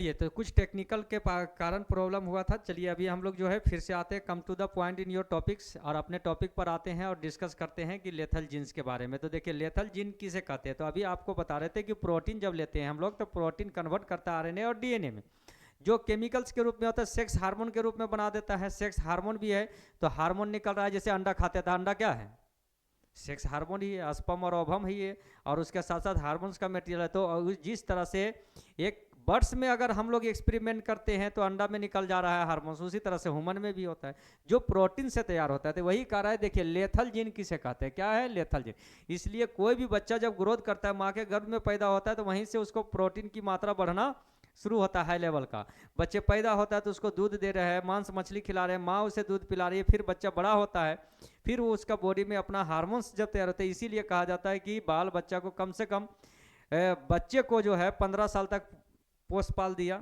ये तो कुछ टेक्निकल के कारण प्रॉब्लम हुआ था। चलिए अभी हम लोग जो है फिर से आते हैं, come to the point in your topics, और अपने टॉपिक पर आते हैं और डिस्कस करते हैं कि लेथल जीन्स के बारे में। तो देखिए लेथल जीन किसे कहते हैं, तो अभी आपको बता रहे थे कि प्रोटीन जब लेते हैं हम लोग तो प्रोटीन कन्वर्ट करता है आरएनए और डीएनए में, जो केमिकल्स के रूप में होता है सेक्स हार्मोन के रूप में बना देता है। सेक्स हार्मोन भी है, तो हार्मोन निकल रहा है, जैसे अंडा खाते था, अंडा क्या है, सेक्स हार्मोन ही है, स्पर्म और ओवम ही है, और उसके साथ साथ हार्मोन्स का मटेरियल है। तो जिस तरह से एक बर्ड्स में अगर हम लोग एक्सपेरिमेंट करते हैं तो अंडा में निकल जा रहा है हार्मोन्स, उसी तरह से ह्यूमन में भी होता है जो प्रोटीन से तैयार होता है। तो वही कह रहा है, देखिए लेथल जीन किसे कहते हैं, क्या है, लेथल जीन। इसलिए कोई भी बच्चा जब ग्रोथ करता है, माँ के गर्भ में पैदा होता है, तो वहीं से उसको प्रोटीन की मात्रा बढ़ना शुरू होता है हाई लेवल का। बच्चे पैदा होता है तो उसको दूध दे रहे हैं, मांस मछली खिला रहे हैं, माँ उसे दूध पिला रही है, फिर बच्चा बड़ा होता है, फिर वो उसका बॉडी में अपना हार्मोन्स जब तैयार होते हैं। इसीलिए कहा जाता है कि बाल बच्चा को कम से कम बच्चे को जो है 15 साल तक पोस पाल दिया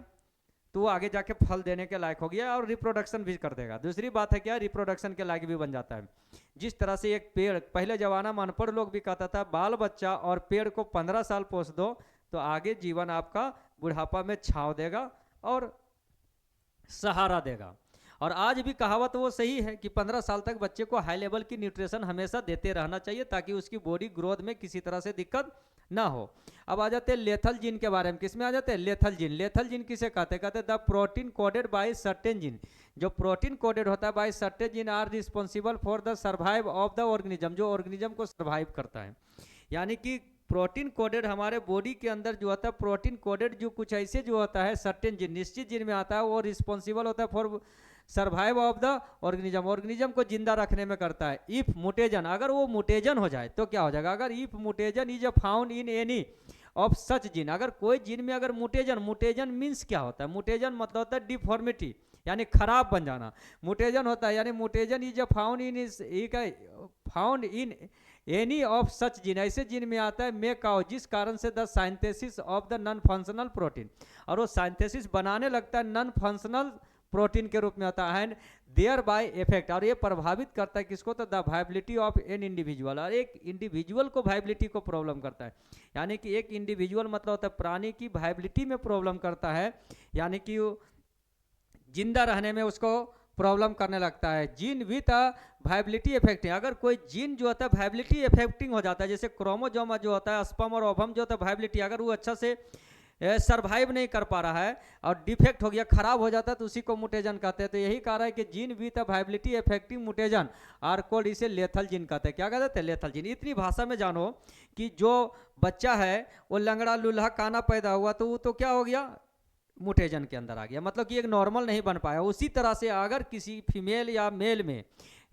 तो वो आगे जाके फल देने के लायक हो गया और रिप्रोडक्शन भी कर देगा। दूसरी बात है क्या, रिप्रोडक्शन के लायक भी बन जाता है। जिस तरह से एक पेड़, पहले जमाना में अनपढ़ लोग भी कहता था बाल बच्चा और पेड़ को 15 साल पोस दो तो आगे जीवन आपका बुढ़ापा में छांव देगा और सहारा देगा। और आज भी कहावत वो सही है कि 15 साल तक बच्चे को हाई लेवल की न्यूट्रिशन हमेशा देते रहना चाहिए ताकि उसकी बॉडी ग्रोथ में किसी तरह से दिक्कत ना हो। अब आ जाते हैं लेथल जीन के बारे में, किसमें आ जाते हैं, लेथल जीन। लेथल जीन किसे कहते हैं, कहते हैं the protein coded by certain gene. जो प्रोटीन कोडेड होता है by certain gene are responsible for the survive of the organism, जो ऑर्गेनिज्म को सर्वाइव करता है। यानी कि प्रोटीन कोडेड हमारे बॉडी के अंदर जो होता है, प्रोटीन कोडेड जो कुछ ऐसे जो होता है सर्टेन जीन, निश्चित जीन में आता है, वो रिस्पॉन्सिबल होता है for survive of the organism, organism को जिंदा रखने में करता है। इफ मुटेजन, अगर वो मुटेजन हो जाए तो क्या हो जाएगा, अगर if mutation is found in any of such gene, अगर कोई जीन में अगर मुटेजन, मुटेजन मीन्स क्या होता है, मुटेजन मतलब होता है डिफॉर्मिटी यानी खराब बन जाना, मुटेजन होता है। यानी mutation is found in any of such gene, ऐसे जीन में आता है मे काउ, जिस कारण से the synthesis of the non functional protein, और वो साइंथेसिस बनाने लगता है नॉन फंक्शनल प्रोटीन के रूप में होता है, एंड देयर बाय इफेक्ट, और ये प्रभावित करता है किसको, तो the viability of an individual, और एक इंडिविजुअल को वायबिलिटी को प्रॉब्लम करता है। यानी कि एक इंडिविजुअल मतलब होता है प्राणी की वायबिलिटी में प्रॉब्लम करता है, यानी कि जिंदा रहने में उसको प्रॉब्लम करने लगता है। जीन विथ वायबिलिटी इफेक्टिंग, अगर कोई जीन जो होता है वायबिलिटी इफेक्टिंग हो जाता है, जैसे क्रोमोजोम जो होता है, स्पर्म और ओवम जो होता है वायबिलिटी, अगर वो अच्छा से सरवाइव नहीं कर पा रहा है और डिफेक्ट हो गया, खराब हो जाता है, तो उसी को मुटेजन कहते हैं। तो यही कह रहा है कि gene with viability effecting mutation are called, इसे लेथल जीन कहते हैं। क्या कहते हैं, लेथल जीन। इतनी भाषा में जानो कि जो बच्चा है वो लंगड़ा लूल्हा काना पैदा हुआ तो वो तो क्या हो गया, मुटेजन के अंदर आ गया, मतलब कि एक नॉर्मल नहीं बन पाया। उसी तरह से अगर किसी फीमेल या मेल में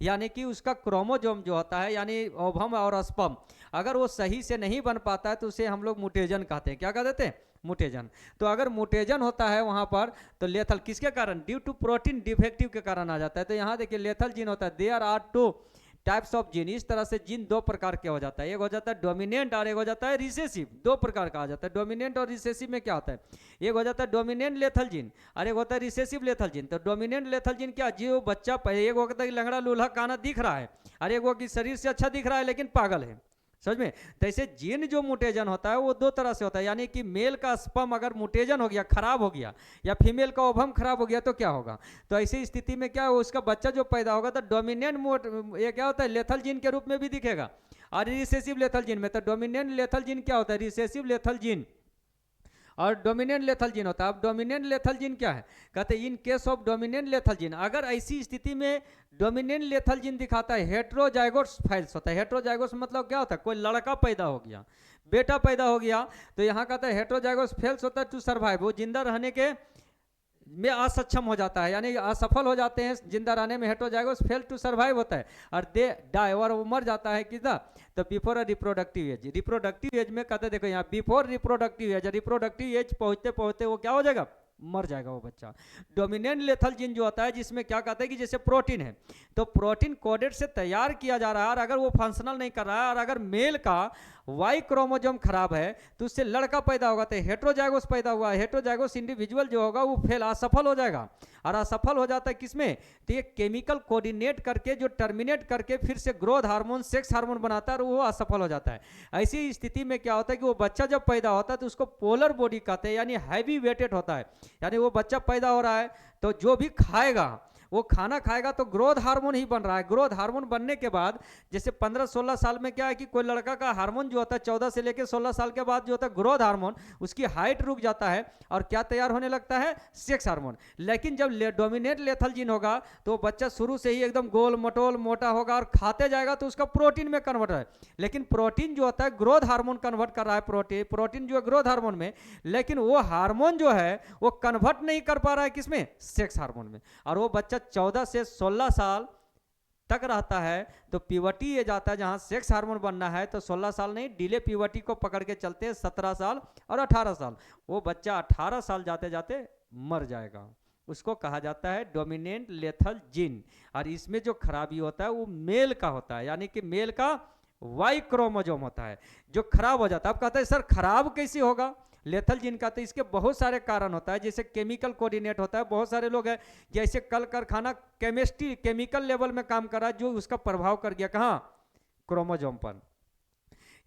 यानी कि उसका क्रोमोजोम जो होता है यानी ओवम और स्पर्म अगर वो सही से नहीं बन पाता है तो उसे हम लोग मुटेजन कहते हैं। क्या कह देते हैं, मुटेजन। तो अगर मुटेजन होता है वहां पर तो लेथल किसके कारण, ड्यू टू प्रोटीन डिफेक्टिव के कारण आ जाता है। तो यहाँ देखिए लेथल जीन होता है, there are two types of gene. इस तरह से जीन दो प्रकार के हो जाता है, एक हो जाता है डोमिनेंट और एक हो जाता है रिसेसिव। दो प्रकार का आ जाता है। डोमिनेंट और रिसेसिव में क्या होता है, एक हो जाता है डोमिनेंट लेथल जीन और एक होता है रिसेसिव लेथल जीन। तो डोमिनेंट लेथल जीन क्या, जो बच्चा एक होता है लंगड़ा लूल्हा काना दिख रहा है और एक वो कि शरीर से अच्छा दिख रहा है लेकिन पागल है, समझ में। तो ऐसे जीन जो मुटेजन होता है वो दो तरह से होता है, यानी कि मेल का स्पर्म अगर मुटेजन हो गया, खराब हो गया, या फीमेल का ओवम खराब हो गया तो क्या होगा, तो ऐसी स्थिति में क्या उसका बच्चा जो पैदा होगा तो डोमिनेंट ये क्या होता है, लेथल जीन के रूप में भी दिखेगा। और रिसेसिव लेथल जीन में तो डोमिनेंट लेथल जीन क्या होता है, रिसेसिव लेथल जीन और डोमिनेंट लेथल जीन होता है। अब डोमिनेंट लेथल जीन क्या है, कहते हैं in case of dominant lethal gene, अगर ऐसी स्थिति में डोमिनेंट लेथल जीन दिखाता है हेट्रोजाइगोस फाइल्स होता है। हेट्रोजाइगोस मतलब क्या होता है, कोई लड़का पैदा हो गया, बेटा पैदा हो गया, तो यहाँ कहता है हेट्रोजाइगोस फेल्स होता है टू सर्वाइव, वो जिंदा रहने के में असक्षम हो जाता है, यानी असफल हो जाते हैं जिंदा रहने में। हेट्रोजाइगोस फेल टू सर्वाइव होता है और दे डाई, और वो मर जाता है कितना, तो before reproductive age. Reproductive age में कहते देखो यहाँ before reproductive age, reproductive age पहुंचते पहुंचते वो क्या हो जाएगा, मर जाएगा वो बच्चा। डोमिनेंट लेथल जीन जो होता है जिसमें क्या कहते हैं कि जैसे प्रोटीन है तो प्रोटीन कोडेड से तैयार किया जा रहा है और अगर वो फंक्शनल नहीं कर रहा है और अगर मेल का वाई क्रोमोजोम खराब है तो उससे लड़का पैदा होगा तो हेट्रोजाइगोस पैदा हुआ है। हेट्रोजाइगोस इंडिविजुअल जो होगा वो फेल असफल हो जाएगा और असफल हो जाता है किसमें, तो ये केमिकल कोऑर्डिनेट करके जो टर्मिनेट करके फिर से ग्रोथ हार्मोन सेक्स हार्मोन बनाता है और वो असफल हो जाता है। ऐसी स्थिति में क्या होता है कि वो बच्चा जब पैदा होता है तो उसको पोलर बॉडी कहते हैं, यानी हैवी वेटेड होता है। यानी वो बच्चा पैदा हो रहा है तो जो भी खाएगा, वो खाना खाएगा तो ग्रोथ हार्मोन ही बन रहा है। ग्रोथ हार्मोन बनने के बाद जैसे 15-16 साल में क्या है कि कोई लड़का का हार्मोन जो होता है 14 से लेकर 16 साल के बाद जो होता है ग्रोथ हार्मोन, उसकी हाइट रुक जाता है और क्या तैयार होने लगता है, सेक्स हार्मोन। लेकिन जब डोमिनेंट लेथल जीन होगा तो बच्चा शुरू से ही एकदम गोल मटोल मोटा होगा और खाते जाएगा तो उसका प्रोटीन में कन्वर्ट है। लेकिन प्रोटीन जो होता है ग्रोथ हार्मोन कन्वर्ट कर रहा है, प्रोटीन जो है ग्रोथ हार्मोन में, लेकिन वो हार्मोन जो है वो कन्वर्ट नहीं कर पा रहा है किसमें, सेक्स हार्मोन में। और वो बच्चा 14 से 16 साल तक रहता है तो प्यूबर्टी ये जाता है जहां सेक्स हार्मोन बनना है तो 16 साल नहीं, डिले प्यूबर्टी को पकड़ के चलते हैं 17 साल और 18 साल। वो बच्चा 18 साल जाते जाते मर जाएगा। उसको कहा जाता है डोमिनेंट लेथल जीन। और इसमें जो खराबी होता है वो मेल का होता है, यानी कि मेल का वाई क्रोमोजोम होता है जो खराब हो जाता है। अब कहते हैं सर खराब कैसे होगा लेथल जीन का, तो इसके बहुत सारे कारण होता है। जैसे केमिकल कोऑर्डिनेट होता है, बहुत सारे लोग हैं जैसे कल कारखाना केमिस्ट्री केमिकल लेवल में काम कर रहा है जो उसका प्रभाव कर गया कहाँ, क्रोमोजोम पर।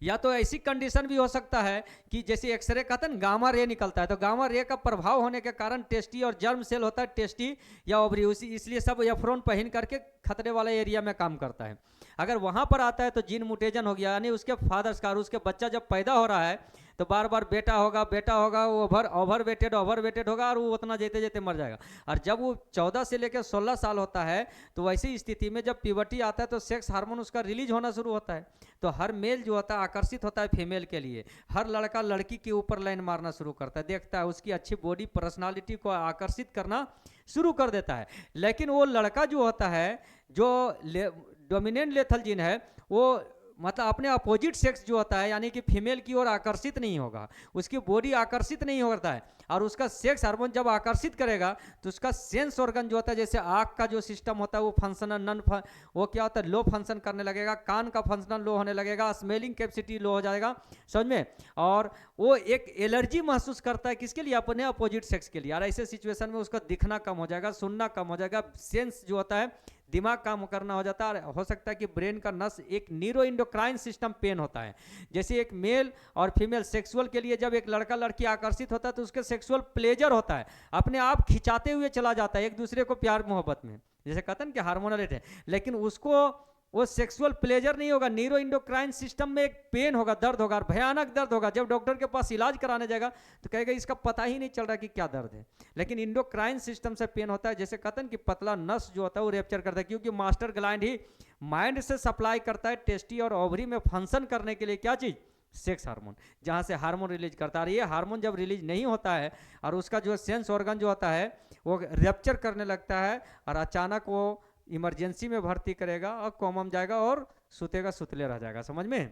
या तो ऐसी कंडीशन भी हो सकता है कि जैसे एक्सरे कहते हैं गामा रे निकलता है तो गामा रे का प्रभाव होने के कारण टेस्टी और जर्म सेल होता है टेस्टी या ओवरी, उसी इसलिए सब एफ्रोन पहन करके खतरे वाले एरिया में काम करता है। अगर वहां पर आता है तो जीन म्यूटेशन हो गया, यानी उसके फादर्स का, उसके बच्चा जब पैदा हो रहा है तो बार बार बेटा होगा वो ओवर वेटेड होगा और वो उतना जेते जेते मर जाएगा। और जब वो 14 से लेकर 16 साल होता है तो वैसी स्थिति में जब प्यूबर्टी आता है तो सेक्स हार्मोन उसका रिलीज होना शुरू होता है। तो हर मेल जो होता है आकर्षित होता है फीमेल के लिए, हर लड़का लड़की के ऊपर लाइन मारना शुरू करता है, देखता है उसकी अच्छी बॉडी पर्सनालिटी को आकर्षित करना शुरू कर देता है। लेकिन वो लड़का जो होता है जो डोमिनेंट लेथल जीन है वो मतलब अपने अपोजिट सेक्स जो होता है यानी कि फीमेल की ओर आकर्षित नहीं होगा, उसकी बॉडी आकर्षित नहीं होता है। और उसका सेक्स हार्मोन जब आकर्षित करेगा तो उसका सेंस ऑर्गन जो होता है, जैसे आँख का जो सिस्टम होता है वो फंक्शनल वो क्या होता है, लो फंक्शन करने लगेगा, कान का फंक्शनल लो होने लगेगा, स्मेलिंग कैपेसिटी लो हो जाएगा, समझ में। और वो एक एलर्जी महसूस करता है किसके लिए, अपने अपोजिट सेक्स के लिए। और ऐसे सिचुएशन में उसका दिखना कम हो जाएगा, सुनना कम हो जाएगा, सेंस जो होता है दिमाग काम करना हो जाता है। हो सकता है कि ब्रेन का नस, एक न्यूरो इंडोक्राइन सिस्टम पेन होता है। जैसे एक मेल और फीमेल सेक्सुअल के लिए जब एक लड़का लड़की आकर्षित होता है तो उसके सेक्सुअल प्लेजर होता है, अपने आप खिंचाते हुए चला जाता है एक दूसरे को प्यार मोहब्बत में, जैसे कहते हैं कि हार्मोनल रेट है। लेकिन उसको वो सेक्सुअल प्लेजर नहीं होगा, न्यूरो इंडोक्राइन सिस्टम में एक पेन होगा, दर्द होगा, भयानक दर्द होगा। जब डॉक्टर के पास इलाज कराने जाएगा तो कहेगा इसका पता ही नहीं चल रहा कि क्या दर्द है, लेकिन इंडोक्राइन सिस्टम से पेन होता है। जैसे कहते हैं कि पतला नस जो होता है वो रेप्चर करता है, क्योंकि मास्टर ग्लैंड ही माइंड से सप्लाई करता है टेस्टी और ओवरी में फंक्शन करने के लिए क्या चीज़, सेक्स हार्मोन, जहाँ से हार्मोन रिलीज करता है। ये हार्मोन जब रिलीज नहीं होता है और उसका जो सेंस ऑर्गन जो होता है वो रेप्चर करने लगता है और अचानक वो इमरजेंसी में भर्ती करेगा और कोमा में जाएगा और सुतेगा, सुतले रह जाएगा, समझ में,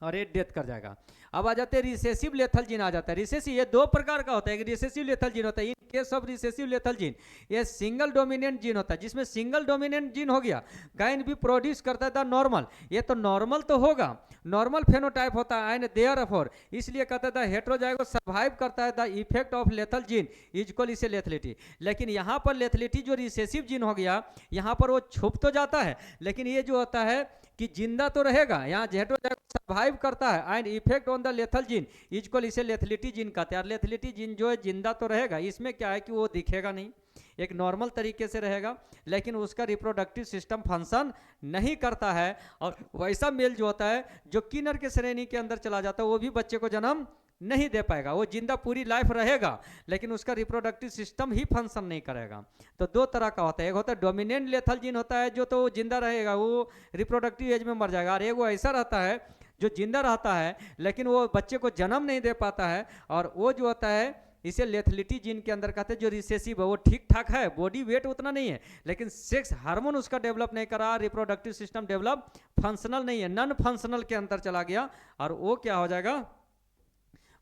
और ये डेथ कर जाएगा। अब आ जाते हैं रिसेसिव लेथल जीन आ जाता है। रिसेसिव ये दो प्रकार का होता है, एक रिसेसिव लेथल जीन होता है। In case of recessive lethal gene ये सिंगल डोमिनेंट जीन होता है, जिसमें सिंगल डोमिनेंट जीन हो गया, गाइन भी प्रोड्यूस करता है द नॉर्मल। ये तो नॉर्मल तो होगा, नॉर्मल फेनोटाइप होता है एंड देयरफॉर, इसलिए कहते हैं द हेटेरोजाइगोस सर्वाइव करता है the effect of lethal gene equal इसे लेथलिटी। लेकिन यहाँ पर लेथलिटी जो रिसेसिव जीन हो गया यहाँ पर वो छुप तो जाता है, लेकिन ये जो होता है कि जिंदा तो रहेगा, यहाँ हेटेरोजाइगोस सर्वाइव करता है and effect on the lethal gene equal इसे लेथलिटी जीन कहते हैं। लेथलिटी जीन जो है जिंदा तो रहेगा, इसमें क्या है कि वो दिखेगा नहीं, एक नॉर्मल तरीके से रहेगा, लेकिन उसका रिप्रोडक्टिव सिस्टम फंक्शन नहीं करता है। और वैसा मेल जो होता है जो किन्नर के श्रेणी के अंदर चला जाता है वो भी बच्चे को जन्म नहीं दे पाएगा, वो जिंदा पूरी लाइफ रहेगा लेकिन उसका रिप्रोडक्टिव सिस्टम ही फंक्शन नहीं करेगा। तो दो तरह का होता है, एक होता है डोमिनेंट लेथल जीन होता है जो तो जिंदा रहेगा, वो रिप्रोडक्टिव एज में मर जाएगा, और एक वो ऐसा रहता है जो जिंदा रहता है लेकिन वो बच्चे को जन्म नहीं दे पाता है, और वो जो होता है इसे लेथलिटी जीन के अंदर कहते हैं। जो रिसेसिव है वो ठीक ठाक है, बॉडी वेट उतना नहीं है, लेकिन सेक्स हार्मोन उसका डेवलप नहीं करा, रिप्रोडक्टिव सिस्टम डेवलप फंक्शनल नहीं है, नॉन फंक्शनल के अंदर चला गया, और वो क्या हो जाएगा,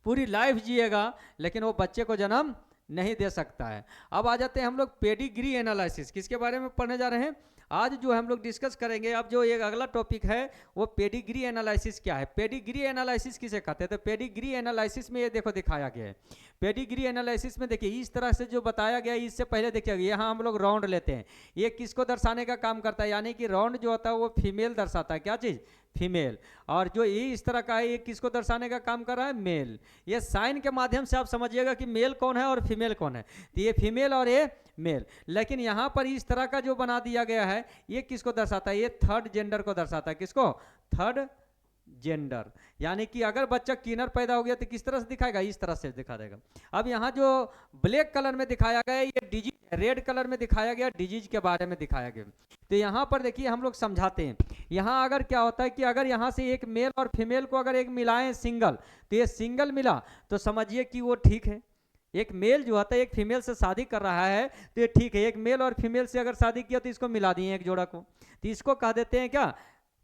पूरी लाइफ जिएगा लेकिन वो बच्चे को जन्म नहीं दे सकता है। अब आ जाते हैं हम लोग पेडिग्री एनालिसिस, किसके बारे में पढ़ने जा रहे हैं आज जो हम लोग डिस्कस करेंगे। अब जो एक अगला टॉपिक है वो पेडिग्री एनालिसिस क्या है। पेडिग्री एनालिसिस किसे कहते हैं, तो पेडिग्री एनालिसिस में ये देखो दिखाया गया है। पेडिग्री एनालिसिस में देखिए इस तरह से जो बताया गया है, इससे पहले देखिए यहाँ हम लोग राउंड लेते हैं, ये किसको दर्शाने का काम करता है, यानी कि राउंड जो होता है वो फीमेल दर्शाता है, क्या चीज़, फीमेल। और जो ये इस तरह का है ये किसको दर्शाने का काम कर रहा है, मेल। ये साइन के माध्यम से आप समझिएगा कि मेल कौन है और फीमेल कौन है, तो ये फीमेल और ये मेल। लेकिन यहाँ पर इस तरह का जो बना दिया गया है ये किसको दर्शाता है, ये थर्ड जेंडर को दर्शाता है, किसको, थर्ड जेंडर। यानी कि अगर बच्चा किनर पैदा हो गया तो किस तरह से दिखाएगा, इस तरह से दिखा देगा। अब यहाँ जो ब्लैक कलर में दिखाया गया है ये डिजीज, रेड कलर में दिखाया गया डिजीज के बारे में दिखाया गया। तो यहाँ पर देखिए हम लोग समझाते हैं, यहाँ अगर क्या होता है कि अगर यहाँ से एक मेल और फीमेल को अगर एक मिलाएं सिंगल, तो ये सिंगल मिला तो समझिए कि वो ठीक है। एक मेल जो होता है एक फीमेल से शादी कर रहा है तो ये ठीक है। एक मेल और फीमेल से अगर शादी किया तो इसको मिला दिए एक जोड़ा को, तो इसको कह देते हैं क्या,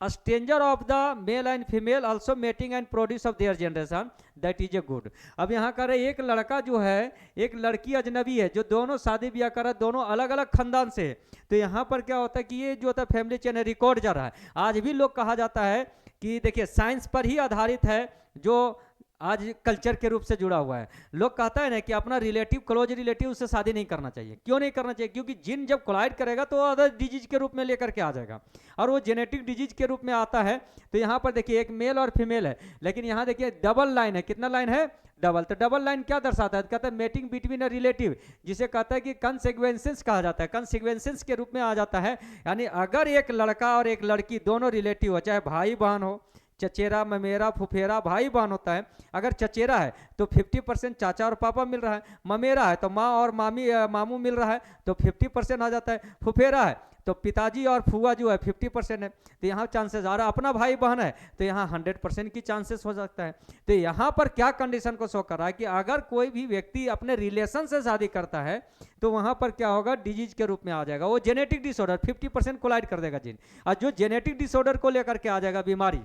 stranger of the mail and female also mating and produce of their generation, that is a good. अब यहाँ कर रहे एक लड़का जो है एक लड़की अजनबी है, जो दोनों शादी ब्याह कर रहे, दोनों अलग अलग खानदान से है, तो यहाँ पर क्या होता है कि ये जो होता है फैमिली चेन रिकॉर्ड जा रहा है। आज भी लोग कहा जाता है कि देखिए साइंस पर ही आधारित है जो आज कल्चर के रूप से जुड़ा हुआ है। लोग कहता है ना कि अपना रिलेटिव, क्लोज रिलेटिव उससे शादी नहीं करना चाहिए। क्यों नहीं करना चाहिए, क्योंकि जिन जब कोलाइड करेगा तो अदर डिजीज के रूप में लेकर के आ जाएगा और वो जेनेटिक डिजीज के रूप में आता है। तो यहाँ पर देखिए एक मेल और फीमेल है, लेकिन यहाँ देखिए डबल लाइन है, कितना लाइन है, डबल। तो डबल लाइन क्या दर्शाता है, कहता है मेटिंग बिटवीन अ रिलेटिव, जिसे कहता है कि कंसिक्वेंसेस कहा जाता है, कंसिक्वेंसेस के रूप में आ जाता है। यानी अगर एक लड़का और एक लड़की दोनों रिलेटिव हो, चाहे भाई बहन हो, चचेरा ममेरा फुफेरा भाई बहन होता है। अगर चचेरा है तो 50% चाचा और पापा मिल रहा है, ममेरा है तो माँ और मामू मिल रहा है तो 50% आ जाता है, फुफेरा है तो पिताजी और फुआ जो है 50% है। तो यहाँ चांसेस आ रहा है, अपना भाई बहन है तो यहाँ 100% की चांसेस हो सकता है। तो यहाँ पर क्या कंडीशन को शो कर रहा है कि अगर कोई भी व्यक्ति अपने रिलेशन से शादी करता है तो वहाँ पर क्या होगा, डिजीज के रूप में आ जाएगा। वो जेनेटिक डिसऑर्डर 50% कोलाइड कर देगा जीन, और जो जेनेटिक डिसऑर्डर को लेकर के आ जाएगा बीमारी।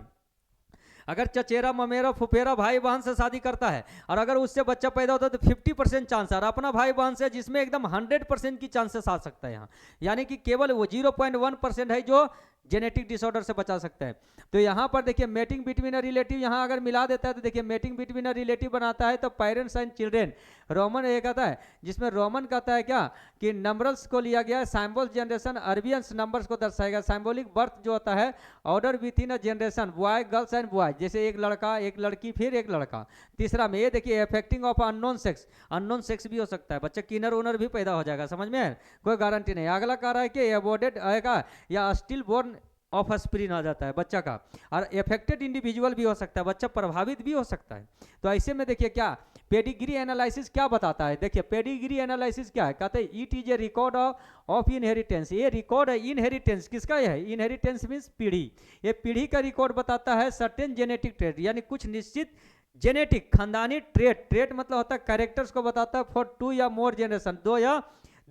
अगर चचेरा ममेरा फुफेरा भाई बहन से शादी करता है और अगर उससे बच्चा पैदा होता है तो 50% चांस है, और अपना भाई बहन से जिसमें एकदम 100% की चांसेस आ सकता है यहाँ। यानी कि केवल वो 0.1% है जो जेनेटिक डिसऑर्डर से बचा सकता है। तो यहाँ पर देखिए मेटिंग बिटवीन अ रिलेटिव यहाँ अगर मिला देता है तो देखिए मेटिंग बिटवीन अ रिलेटिव बनाता है तो पेरेंट्स एंड चिल्ड्रेन, रोमन ये कहता है, जिसमें रोमन कहता है क्या कि नंबर्स को लिया गया है, सिंबल जनरेशन अरबियंस नंबर्स को दर्शाएगा। सिंबॉलिक बर्थ जो होता है order with in a generation, boy girls and boy, जैसे एक लड़का एक लड़की फिर एक लड़का। तीसरा में ये देखिए affecting of unknown sex, unknown sex भी हो सकता है, बच्चा किनर ओनर भी पैदा हो जाएगा, समझ में कोई गारंटी नहीं। अगला कह रहा है कि अबॉर्डेड आएगा या स्टिल बोर्न ऑफ स्प्रीन आ जाता है बच्चा का, और इफेक्टेड इंडिविजुअल भी हो सकता है, बच्चा प्रभावित भी हो सकता है। तो ऐसे में देखिए क्या पेडिग्री एनालिसिस क्या बताता है, देखिए पेडिग्री एनालिसिस क्या है, कहते हैं it is a record of inheritance. ये रिकॉर्ड है इनहेरिटेंस, किसका है, इनहेरिटेंस मीन्स पीढ़ी, ये पीढ़ी का रिकॉर्ड बताता है सर्टेन जेनेटिक ट्रेट, यानी कुछ निश्चित जेनेटिक खानदानी ट्रेट, ट्रेट मतलब होता है कैरेक्टर्स को बताता है फॉर 2 या मोर जनरेशन, 2 या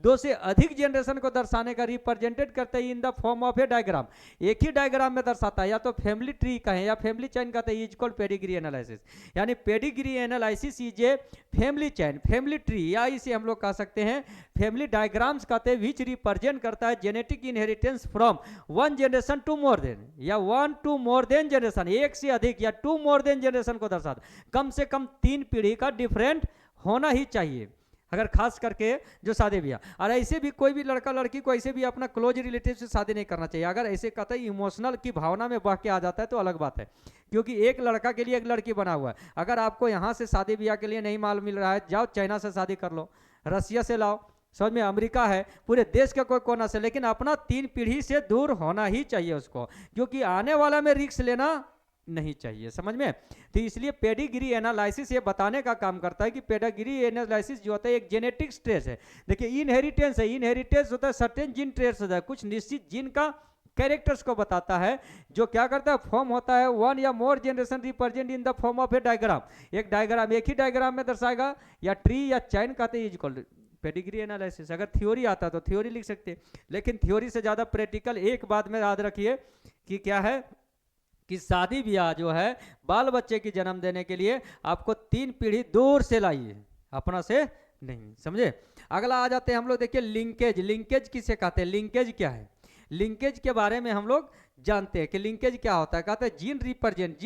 2 से अधिक जनरेशन को दर्शाने का रिप्रेजेंटेड करते हैं इन the form of a diagram, एक ही डायग्राम में दर्शाता है, या तो फैमिली ट्री कहें या फैमिली चैन कहते हैं, इज कॉल्ड पेडिग्री एनालिसिस। यानी pedigree analysis is a family chain, family tree, या इसे हम लोग कह सकते हैं फैमिली डायग्राम्स कहते हैं, विच रिप्रेजेंट करता है genetic inheritance from 1 generation to more than, या 1 टू मोर देन जनरेशन, एक से अधिक या 2 मोर देन जनरेशन को दर्शाता है। कम से कम 3 पीढ़ी का डिफरेंट होना ही चाहिए अगर खास करके जो शादी ब्याह। और ऐसे भी कोई भी लड़का लड़की को ऐसे भी अपना क्लोज रिलेटिव से शादी नहीं करना चाहिए। अगर ऐसे कहते हैं इमोशनल की भावना में बह के आ जाता है तो अलग बात है, क्योंकि एक लड़का के लिए एक लड़की बना हुआ है। अगर आपको यहाँ से शादी ब्याह के लिए नहीं माल मिल रहा है, जाओ चाइना से शादी कर लो, रसिया से लाओ, समझ में, अमेरिका है, पूरे देश का कोई कोना से, लेकिन अपना 3 पीढ़ी से दूर होना ही चाहिए उसको, क्योंकि आने वाला में रिस्क लेना नहीं चाहिए, समझ में। तो इसलिए पेडिग्री एनालिसिस ये बताने का काम करता है कि पेडिग्री एनालिसिस जो होता है एक जेनेटिक ट्रेस है। देखिए इनहेरिटेंस है, इनहेरिटेंस होता है सर्टेन जीन ट्रेस होता है, कुछ निश्चित जीन का कैरेक्टर्स को बताता है, जो क्या करता है फॉर्म होता है 1 या more generation represent in the form of a diagram, एक डायग्राम एक ही डायग्राम में दर्शाएगा, या ट्री या चैन कहते हैं, इज कॉल्ड पेडिग्री एनालिसिस। अगर थ्योरी आता तो थ्योरी लिख सकते हैं, लेकिन थ्योरी से ज्यादा प्रैक्टिकल एक बात में याद रखिए कि क्या है कि शादी ब्याह जो है बाल बच्चे की जन्म देने के लिए आपको 3 पीढ़ी दूर से लाइए, अपना से नहीं। समझे? अगला आ जाते हैं हम लोग, देखिए लिंकेज। लिंकेज किसे कहते हैं? लिंकेज क्या है? लिंकेज के बारे में हम लोग जानते हैं कि लिंकेज क्या होता है। कहते हैं जीन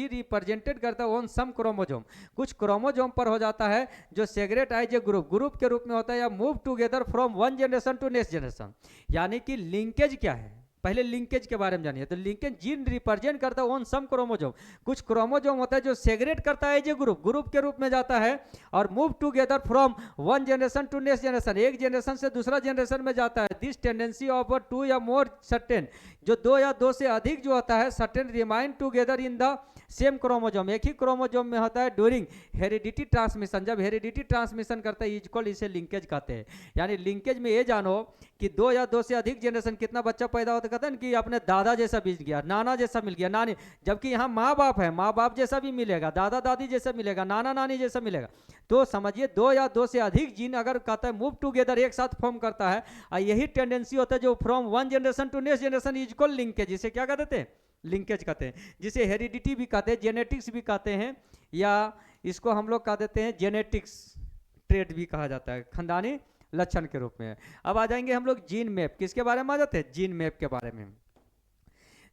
रिप्रेजेंटेड करता है ऑन सम क्रोमोजोम, कुछ क्रोमोजोम पर हो जाता है जो सेग्रेट एज ए ग्रुप के रूप में होता है, या move together from one generation to next generation. यानी कि लिंकेज क्या है, पहले लिंकेज के बारे में जानिए। तो लिंकेज जीन रिप्रेजेंट करता है ऑन सम क्रोमोजोम, कुछ क्रोमोजोम होता है जो सेग्रेट करता है जो ग्रुप के रूप में जाता है, और move together from one generation to next generation, एक जनरेशन से दूसरा जनरेशन में जाता है। दिस टेंडेंसी ऑफ टू या मोर सर्टेन, जो दो या दो से अधिक जो होता है, certain remain together in the same chromosome, एक ही क्रोमोजोम में होता है ड्यूरिंग हेरिडिटी ट्रांसमिशन, जब हेरिडिटी ट्रांसमिशन करता है इक्वल, इसे लिंकेज कहते हैं। यानी लिंकेज में ये जानो कि दो या दो से अधिक जनरेशन, कितना बच्चा पैदा होता, कहते हैं कि अपने दादा जैसा बीत गया, नाना जैसा मिल गया, नानी, जबकि यहाँ माँ बाप है, माँ बाप जैसा भी मिलेगा, दादा दादी जैसा मिलेगा, नाना नानी जैसा मिलेगा। तो समझिए दो या दो से अधिक जीन अगर कहता है मूव टुगेदर, एक साथ फॉर्म करता है, और यही टेंडेंसी होता है जो from one generation to next generation equal linkage, जिसे क्या कहते हैं? लिंकेज कहते हैं, जिसे हेरिडिटी भी कहते हैं, जेनेटिक्स भी कहते हैं, या इसको हम लोग कह देते हैं जेनेटिक्स ट्रेट भी कहा जाता है, खानदानी लक्षण के रूप में। अब आ जाएंगे हम लोग जीन मैप। किसके बारे में आ जाते हैं? जीन मैप के बारे में।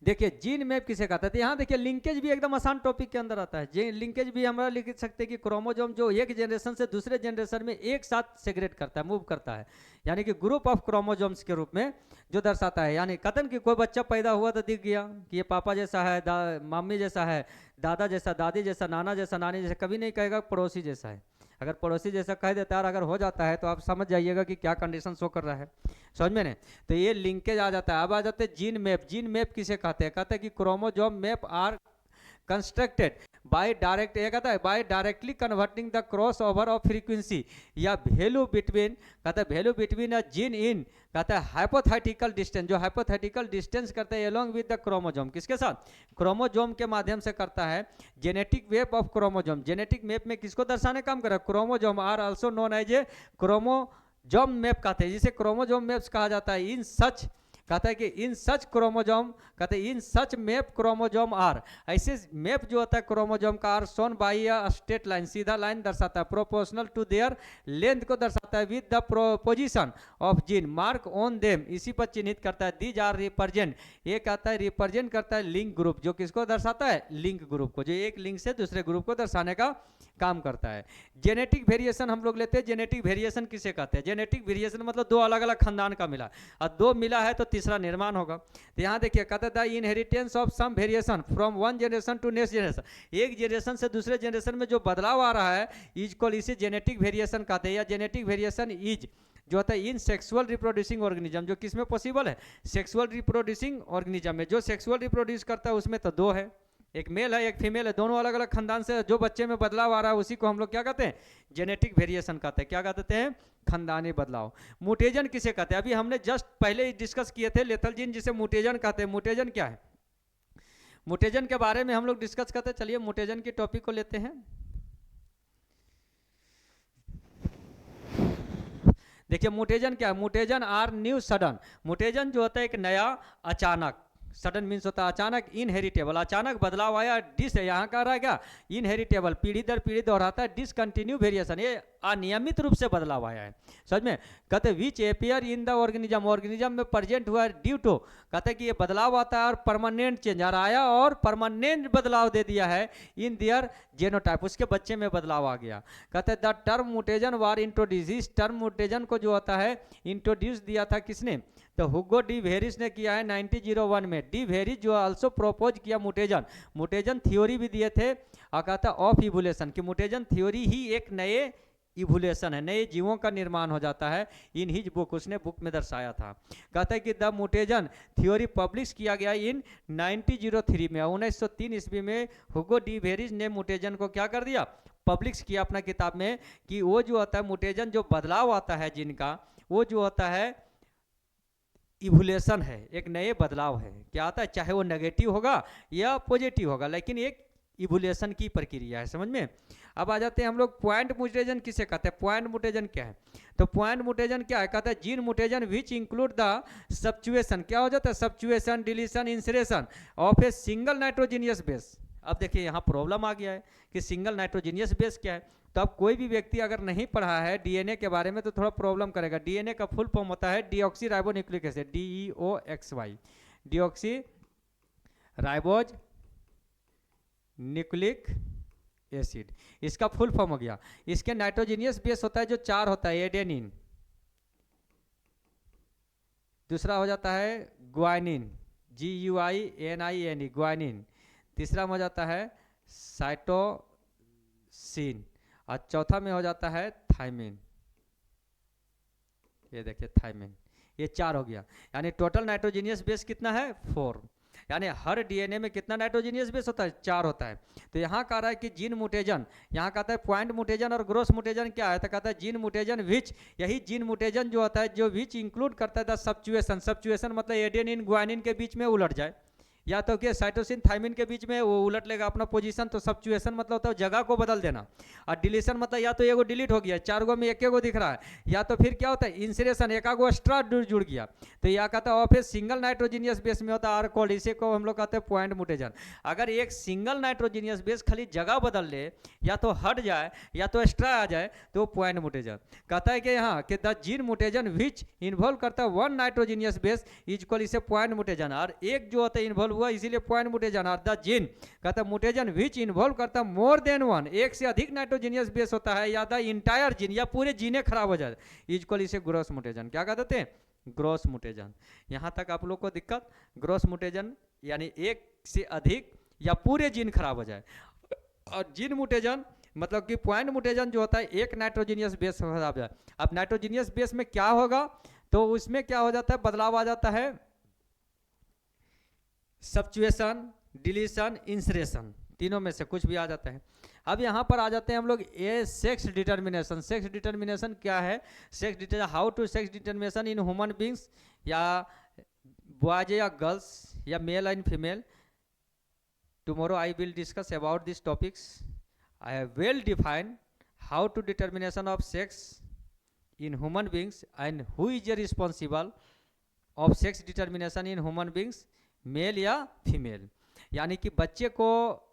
देखिए जीन मैप किसे कहते हैं? तो यहाँ देखिए लिंकेज भी एकदम आसान टॉपिक के अंदर आता है। लिंकेज भी हमारा लिख सकते हैं कि क्रोमोजोम जो एक जनरेशन से दूसरे जनरेशन में एक साथ सेग्रेट करता है, मूव करता है, यानी कि ग्रुप ऑफ क्रोमोजोम्स के रूप में जो दर्शाता है। यानी कथन कि कोई बच्चा पैदा हुआ तो दिख गया कि ये पापा जैसा है, मम्मी जैसा है, दादा जैसा, दादी जैसा, नाना जैसा, नानी जैसा, कभी नहीं कहेगा पड़ोसी जैसा है। अगर पड़ोसी जैसा कह देता है और अगर हो जाता है तो आप समझ जाइएगा कि क्या कंडीशन शो कर रहा है। समझ में नहीं? तो ये लिंकेज आ जाता है। अब आ जाते हैं जीन मैप। जीन मैप किसे कहते हैं? कहते हैं कि chromosome map are constructed by direct, ये कहता है by directly converting the cross over of frequency या वैल्यू बिटवीन, कहता है value between a gene in, कहता है हाइपोथेटिकल डिस्टेंस, जो हाइपोथेटिकल डिस्टेंस करता है अलोंग विद द क्रोमोजोम, किसके साथ? क्रोमोजोम के माध्यम से करता है। Genetic map of chromosome, genetic map में किसको दर्शाने काम कर रहा है? Chromosome are also known as a chromosome map कहते हैं, जिसे क्रोमोजोम मैप्स कहा जाता है। इन सच, कहता है कि इन सच क्रोमोजोम, कहते हैं in such map chromosome are, ऐसे मैप जो होता है क्रोमोजोम का are shown by a straight line, सीधा लाइन दर्शाता है, प्रोपोर्शनल टू देयर लेंथ को दर्शाता है, with the position of gene mark on them, इसी पर चिन्हित करता है। दीज आर रिप्रेजेंट, ये कहता है रिप्रेजेंट करता है लिंक ग्रुप, जो किसको दर्शाता है? लिंक ग्रुप को, जो एक लिंक से दूसरे ग्रुप को दर्शाने का काम करता है। जेनेटिक वेरिएशन हम लोग लेते हैं। जेनेटिक वेरिएशन किसे कहते हैं? जेनेटिक वेरिएशन मतलब दो अलग अलग खानदान का मिला, और दो मिला है तो तीसरा निर्माण होगा। तो यहाँ देखिए कहता है inheritance of some variation from one generation to next generation, एक जनरेशन से दूसरे जनरेशन में जो बदलाव आ रहा है इज कॉल्ड, इसे जेनेटिक वेरिएशन कहते हैं। या जेनेटिक वेरिएशन इज जो होता है इन सेक्सुअल रिप्रोड्यूसिंग ऑर्गेनिज्म, जो किसमें पॉसिबल है? सेक्सुअल रिप्रोड्यूसिंग ऑर्गेनिज्म में। जो सेक्सुअल रिप्रोड्यूस करता है उसमें तो दो है, एक मेल है एक फीमेल है, दोनों अलग अलग खानदान से जो बच्चे में बदलाव आ रहा है उसी को हम लोग क्या कहते हैं? जेनेटिक वेरिएशन कहते हैं। क्या कहते हैं? खानदानी बदलाव। म्यूटेशन किसे कहते हैं? अभी हमने जस्ट पहले डिस्कस किए थे लेथल जीन, जिसे म्यूटेशन कहते हैं। म्यूटेशन क्या है? म्यूटेशन के बारे में हम लोग डिस्कस करते हैं। चलिए म्यूटेशन की टॉपिक को लेते हैं। देखिए म्यूटेशन क्या है? Mutation are new sudden, mutation जो होता है एक नया अचानक, सडन मीन्स होता है अचानक, इनहेरिटेबल, अचानक बदलाव आया, डिस है यहाँ का रहा क्या? इनहेरिटेबल, पीढ़ी दर पीढ़ी दोहराता है, डिसकंटिन्यू वेरिएशन, ये अनियमित रूप से बदलाव आया है। समझ में? कहते which appear in the organism, organism में प्रेजेंट हुआ है ड्यू टू, कहते कि ये बदलाव आता है और परमानेंट चेंज आ आया और परमानेंट बदलाव दे दिया है इन देयर जेनोटाइप, उसके बच्चे में बदलाव आ गया। कहते the term mutation war introduce, इस टर्म म्यूटेशन को जो होता है इंट्रोड्यूस दिया था किसने? तो हुगो डी वेरिस ने किया है 1901 में। डी वेरिस जो आल्सो प्रोपोज किया म्यूटेशन, म्यूटेशन थ्योरी भी दिए थे, और कहता ऑफ इवोल्यूशन कि म्यूटेशन थ्योरी ही एक नए इवोल्यूशन है, नए जीवों का निर्माण हो जाता है। इन हिज बुक, उसने बुक में दर्शाया था। कहता है कि द म्यूटेशन थ्योरी पब्लिश किया गया इन 1903 में, 1903 ईस्वी में हुगो डी वेरिस ने म्यूटेशन को क्या कर दिया? पब्लिश किया अपना किताब में, कि वो जो होता है म्यूटेशन जो बदलाव आता है जिनका, वो जो होता है इवोल्यूशन है, एक नए बदलाव है। क्या आता है? चाहे वो नेगेटिव होगा या पॉजिटिव होगा, लेकिन एक इवोल्यूशन की प्रक्रिया है। समझ में? अब आ जाते हैं हम लोग पॉइंट म्यूटेशन किसे कहते हैं? पॉइंट म्यूटेशन क्या है? तो पॉइंट म्यूटेशन क्या है? कहता है gene mutation which include the substitution, क्या हो जाता है? Substitution, deletion, insertion of a single nitrogenous base, अब देखिए यहाँ प्रॉब्लम आ गया है कि सिंगल नाइट्रोजीनियस बेस क्या है। तो अब कोई भी व्यक्ति अगर नहीं पढ़ा है डीएनए के बारे में तो थोड़ा प्रॉब्लम करेगा। डीएनए का फुल फॉर्म होता है deoxy ribonucleic acid, DEOXY, deoxy ribose nucleic acid, इसका फुल फॉर्म हो गया। इसके नाइट्रोजीनियस बेस होता है जो 4 होता है, एडेनिन, दूसरा हो जाता है ग्वानिन, GUININE, ग्वानिन, तीसरा में हो जाता है साइटोसिन, और चौथा में हो जाता है थाइमिन। ये देखिए थाइमिन, ये 4 हो गया। यानी टोटल नाइट्रोजीनियस बेस कितना है 4। यानी हर डीएनए में कितना नाइट्रोजीनियस बेस होता है 4 होता है। तो यहाँ कह रहा है कि जीन म्यूटेशन, यहाँ कहता है पॉइंट म्यूटेशन और ग्रोस म्यूटेशन क्या है, तो कहता है जीन म्यूटेशन विच, यही जीन म्यूटेशन जो होता है जो विच इंक्लूड करता है द सब्चुएशन, सब्चुएशन मतलब एडेनिन ग्वानिन के बीच में उलट जाए, या तो कि साइटोसिन थाइमिन के बीच में वो उलट लेगा अपना पोजीशन, तो सब्चुएशन मतलब होता है जगह को बदल देना। और डिलीशन मतलब या तो एगो डिलीट हो गया, 4 गो में एक गो दिख रहा है, या तो फिर क्या होता है इंसरेशन, एक गो एक्स्ट्रा जुड़ गया। तो यह कहता है फिर सिंगल नाइट्रोजीनियस बेस में होता है आर कोल्ड, इसे को हम लोग कहते हैं पॉइंट म्यूटेशन। अगर एक सिंगल नाइट्रोजीनियस बेस खाली जगह बदल ले, या तो हट जाए या तो एक्स्ट्रा आ जाए, तो पॉइंट म्यूटेशन कहता है कि यहाँ कि the gene mutation which involve करता है 1 नाइट्रोजीनियस बेस इज इक्वल, इसे पॉइंट म्यूटेशन, और एक जो होता है इन्वॉल्व हुआ इसीलिए पॉइंट म्यूटेशन। और द जीन कहता है म्यूटेशन विच इन्वॉल्व करता है मोर देन 1, एक से अधिक नाइट्रोजीनियस बेस होता है, या द इंटायर जीन, या पूरे जीने खराब हो जाए, इक्वल इसे ग्रोस म्यूटेशन। क्या कहते हैं ग्रोस म्यूटेशन। यहाँ तक आप लोग को दिक्कत, ग्रोस म्यूटेशन यानी एक से अधिक या पूरे जीन खराब हो जाए। और जीन म्यूटेशन मतलब कि पॉइंट म्यूटेशन जो होता है एक नाइट्रोजीनियस बेस खराब हो जाए। अब नाइट्रोजीनियस बेस में क्या होगा, तो उसमें क्या हो जाता है बदलाव आ जाता है, सब्चुएशन, डिलीशन, इंसरेशन, तीनों में से कुछ भी आ जाता है। अब यहाँ पर आ जाते हैं हम लोग a sex determination. Sex determination क्या है, sex determination, how to sex determination in human beings, या बॉयज या गर्ल्स, या male and female. Tomorrow I will discuss about this topics. I have well defined how to determination of sex in human beings and who is responsible of sex determination in human beings, male या female. यानी कि बच्चे को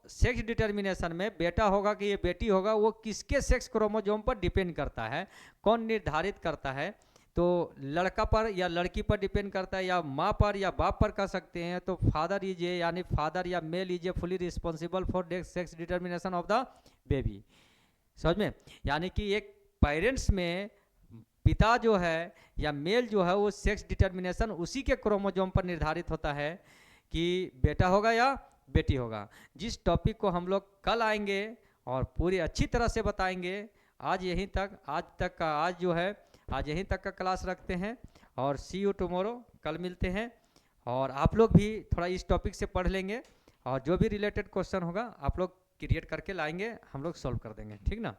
sex determination में बेटा होगा कि ये बेटी होगा, वो किसके सेक्स क्रोमोसोम पर डिपेंड करता है, कौन निर्धारित करता है, तो लड़का पर या लड़की पर डिपेंड करता है, या माँ पर या बाप पर कर सकते हैं। तो फादर इज ए, यानी फादर या male is a fully responsible for sex determination of the baby. समझ में, यानी कि एक पेरेंट्स में पिता जो है या मेल जो है वो सेक्स डिटर्मिनेशन उसी के क्रोमोसोम पर निर्धारित होता है कि बेटा होगा या बेटी होगा। जिस टॉपिक को हम लोग कल आएंगे और पूरी अच्छी तरह से बताएंगे। आज यहीं तक, आज जो है आज यहीं तक का क्लास रखते हैं, और सी यू टुमारो, कल मिलते हैं। और आप लोग भी थोड़ा इस टॉपिक से पढ़ लेंगे, और जो भी रिलेटेड क्वेश्चन होगा आप लोग क्रिएट करके लाएंगे, हम लोग सॉल्व कर देंगे, ठीक ना।